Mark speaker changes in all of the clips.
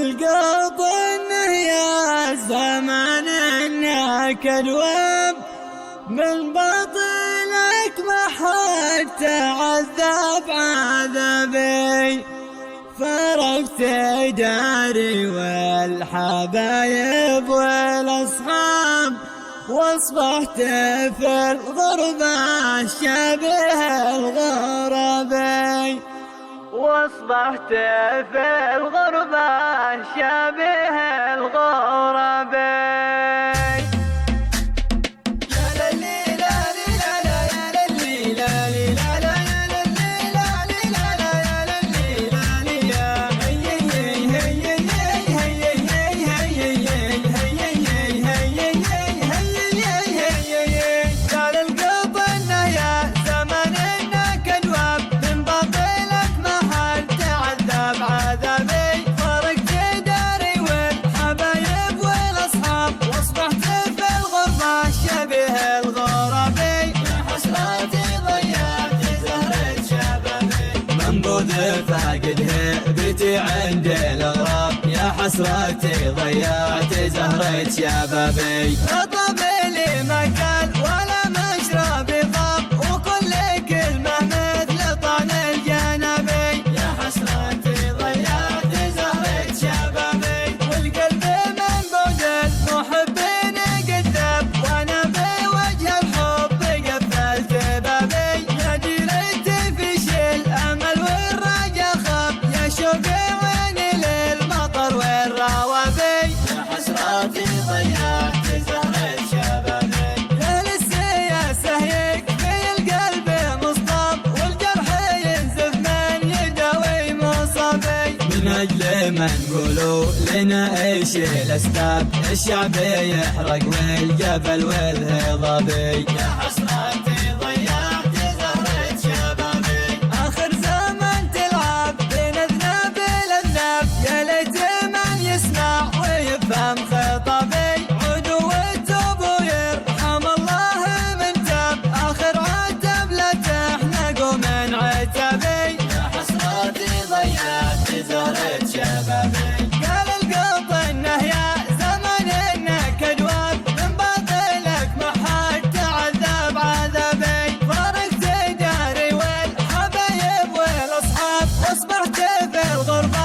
Speaker 1: القلب انه يا الزمان انك الوب من باطلك ما حد تعذب عذابي. فرقت داري والحبايب والاصحاب واصبحت في الغربة شبه الغربي. واصبحت في الغربة شبه الغربي. فاقد هيبتي عند الأغراب يا حسرتي ضيعت زهرة شبابي. خطب لي مكان ولا مشربي طاب وكل كلمة مثل طعن الجنبي. يا حسرتي ضيعت زهرة شبابي والقلب من بعد المحبين قدب وانا بوجه الحب قفلت بابي. يا ديرتي في شيل امل شوقي عيني للمطر والروابي. يا حسراتي ضيعت زهرة شبابي. يا للسياسة يكفي القلب مصطاب والجرح ينزف من يداوي مصابي. من أجل ما نقولوا لنا ايش الأسباب الشعب يحرق والجبل والهضابي. يا حسراتي ضيعت زهرة شبابي. آخر زمن تلعب يا ليت من يسمع ويفهم خطابي. عدو التوب ويرحم الله من تاب آخر عتب لا تحنقوا من عتابي. يا حسراتي ضيعت زهرة شبابي. قال القلب انه يا زمن انك ادواب من باطلك ما حد تعذب عذابي. فارقت داري والحبايب والاصحاب واصبحت في الغربة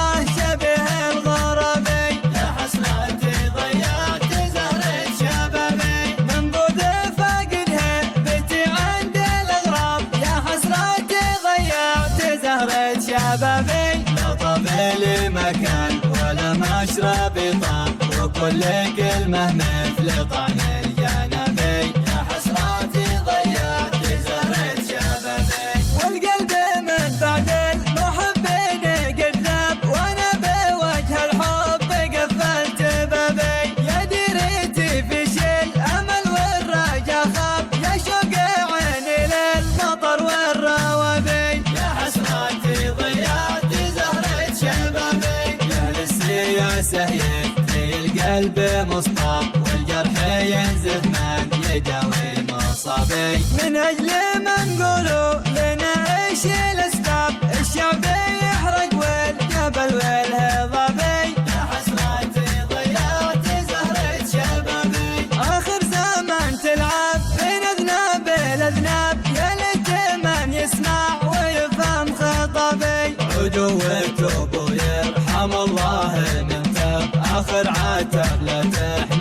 Speaker 1: شبابي. لا طبل مكان ولا مشربي طاب وكل كلمة مثل طعن الجنبي. يا حسراتي ضيعت زهرة شبابي والقلب من بعد المحبين قذاب وانا بوجه الحب قفلت بابي. يا ديرتي في شيل امل والرجا خاب يا شوق عيني للمطر والروابي. يا حسراتي ضيعت زهرة شبابي. يا للسياسة يكفي القلب مصطاب والجرح ينزف من يداوي مصابي. من أجل ما نقولوا لنا ايش الأسباب الشعب يحرق والجبل والهضابي. يا حسراتي ضيعت زهرة شبابي. آخر زمان تلعب بين أذناب الأذناب يا ليت من يسمع ويفهم خطابي. عدو التوب ويرحم الله من تاب آخر عتب لا تحمل